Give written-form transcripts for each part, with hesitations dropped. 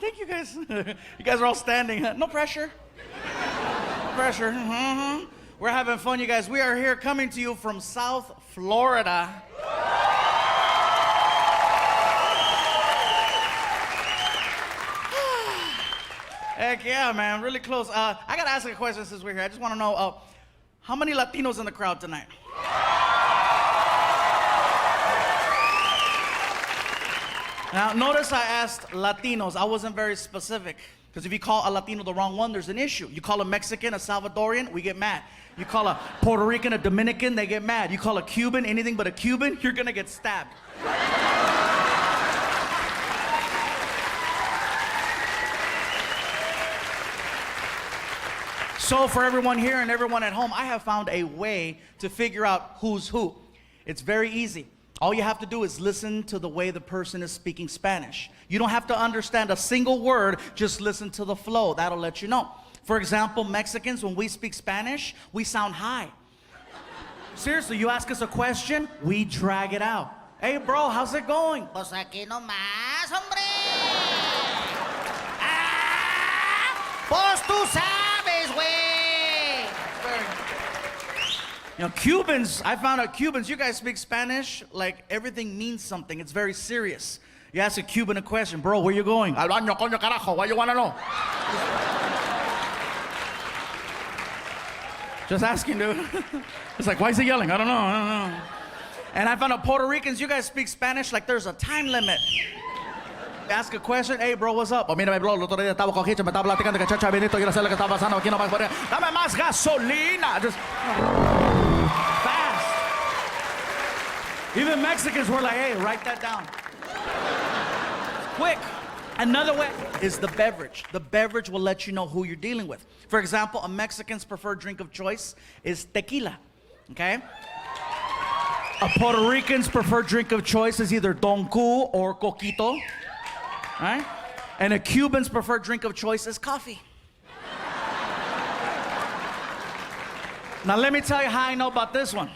Thank you guys. You guys are all standing. No pressure. No pressure. We're having fun, you guys. We are here coming to you from South Florida. Heck yeah, man. Really close. I got to ask a question since we're here. I just want to know, how many Latinos in the crowd tonight? Now, notice I asked Latinos. I wasn't very specific. Because if you call a Latino the wrong one, there's an issue. You call a Mexican a Salvadorian, we get mad. You call a Puerto Rican a Dominican, they get mad. You call a Cuban anything but a Cuban, you're going to get stabbed. So for everyone here and everyone at home, I have found a way to figure out who's who. It's very easy. All you have to do is listen to the way the person is speaking Spanish. You don't have to understand a single word, just listen to the flow. That'll let you know. For example, Mexicans, when we speak Spanish, we sound high. Seriously, you ask us a question, we drag it out. Hey bro, how's it going? Pues aquí nomás, hombre. Pues tú sabes, güey. You know, Cubans, I found out Cubans, you guys speak Spanish, like everything means something. It's very serious. You ask a Cuban a question, bro, where you going? Al baño, coño, carajo, why you wanna know? Just asking, dude. It's like, why is he yelling? I don't know. And I found out Puerto Ricans, you guys speak Spanish like there's a time limit. Ask a question, hey bro, what's up? Oh, mírame bro, el otro día estaba con Hitch, me estaba platicando que chacha Benito, yo no sé lo que está pasando aquí, no más por ahí. Dame más gasolina. Just fast. Even Mexicans were like, hey, write that down. Quick. Another way is the beverage. The beverage will let you know who you're dealing with. For example, a Mexican's preferred drink of choice is tequila, okay? A Puerto Rican's preferred drink of choice is either Don Q or Coquito. Right? And a Cuban's preferred drink of choice is coffee. Now let me tell you how I know about this one.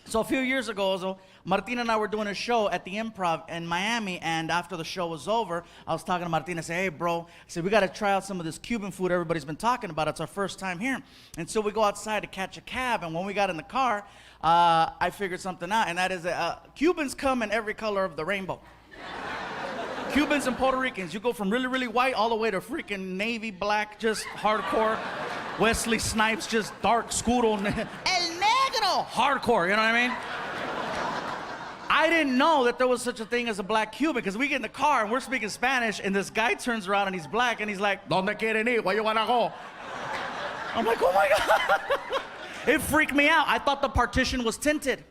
So a few years ago, Martina and I were doing a show at the Improv in Miami, and after the show was over, I was talking to Martina. I said, hey bro, I said, we got to try out some of this Cuban food everybody's been talking about. It's our first time here. And so we go outside to catch a cab, and when we got in the car, I figured something out, and that is that Cubans come in every color of the rainbow. Cubans and Puerto Ricans, you go from really, really white all the way to freaking navy black, just hardcore. Wesley Snipes, just dark, scuro. El negro. Hardcore, you know what I mean? I didn't know that there was such a thing as a black Cuban, because we get in the car and we're speaking Spanish, and this guy turns around and he's black and he's like, ¿Dónde quieren ir? Where you wanna go? I'm like, oh my God. It freaked me out. I thought the partition was tinted.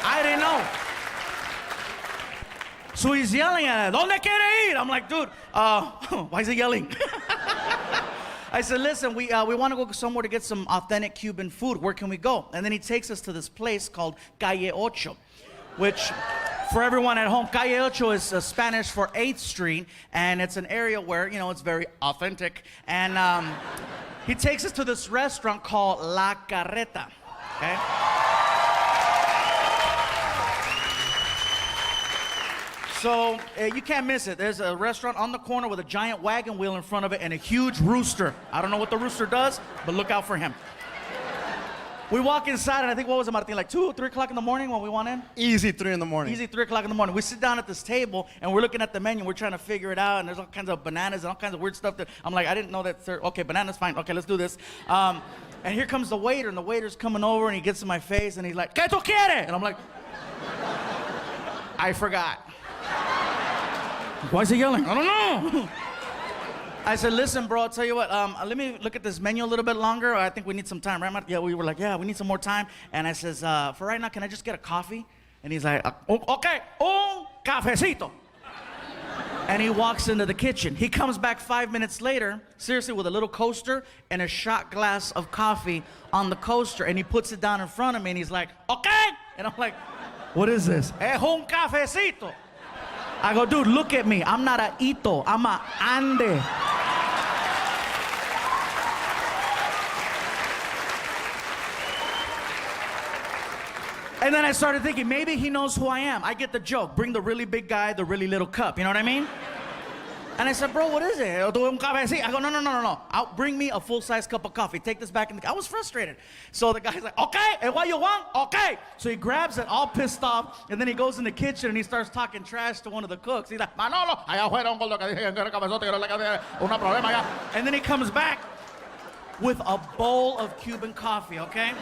I didn't know. So he's yelling at us, ¿Dónde quiere ir? I'm like, dude, why is he yelling? I said, listen, we want to go somewhere to get some authentic Cuban food. Where can we go? And then he takes us to this place called Calle Ocho, which, for everyone at home, Calle Ocho is Spanish for 8th Street, and it's an area where, you know, it's very authentic. And he takes us to this restaurant called La Carreta, okay? So you can't miss it. There's a restaurant on the corner with a giant wagon wheel in front of it and a huge rooster. I don't know what the rooster does, but look out for him. We walk inside, and I think, what was it, Martin, like 2 or 3 o'clock in the morning when we went in? Easy 3 in the morning. Easy 3 o'clock in the morning. We sit down at this table, and we're looking at the menu. We're trying to figure it out, and there's all kinds of bananas and all kinds of weird stuff that I'm like, I didn't know that. Okay, banana's fine. Okay, let's do this. And here comes the waiter, and the waiter's coming over, and he gets in my face, and he's like, ¿Qué tú quieres? And I'm like, I forgot. Why is he yelling? I don't know. I said, listen, bro, I'll tell you what, let me look at this menu a little bit longer. I think we need some time, right? Yeah, we were like, yeah, we need some more time. And I says, for right now, can I just get a coffee? And he's like, okay, un cafecito. And he walks into the kitchen. He comes back 5 minutes later, seriously, with a little coaster and a shot glass of coffee on the coaster. And he puts it down in front of me, and he's like, okay. And I'm like, what is this? Es un cafecito. I go, dude, look at me. I'm not a Ito. I'm a Ande. And then I started thinking, maybe he knows who I am. I get the joke. Bring the really big guy, the really little cup. You know what I mean? And I said, bro, what is it? I go, no. Bring me a full-size cup of coffee. Take this back in the... I was frustrated. So the guy's like, okay, and what you want? Okay. So he grabs it, all pissed off, and then he goes in the kitchen and he starts talking trash to one of the cooks. He's like, Manolo, allá afuera un gordo que dije que era cabezote, que no le cabía una problema allá. And then he comes back with a bowl of Cuban coffee, okay?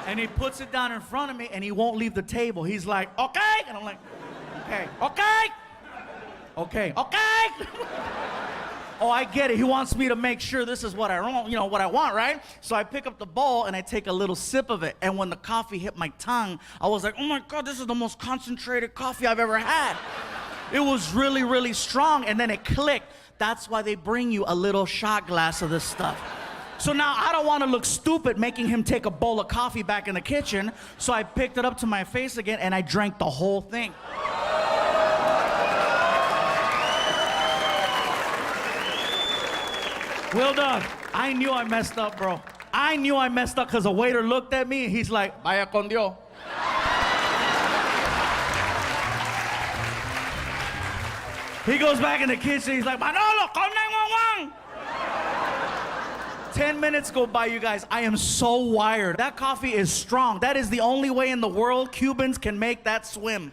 And he puts it down in front of me and he won't leave the table. He's like, okay. And I'm like, okay. Oh, I get it. He wants me to make sure this is what I want, what I want, right? So I pick up the bowl and I take a little sip of it. And when the coffee hit my tongue, I was like, oh my God, this is the most concentrated coffee I've ever had. It was really, really strong. And then it clicked. That's why they bring you a little shot glass of this stuff. So now I don't want to look stupid making him take a bowl of coffee back in the kitchen. So I picked it up to my face again and I drank the whole thing. Well done. I knew I messed up, bro. I knew I messed up because the waiter looked at me and he's like, vaya con Dios. He goes back in the kitchen. He's like, Manolo, call 911. 10 minutes go by, you guys. I am so wired. That coffee is strong. That is the only way in the world Cubans can make that swim.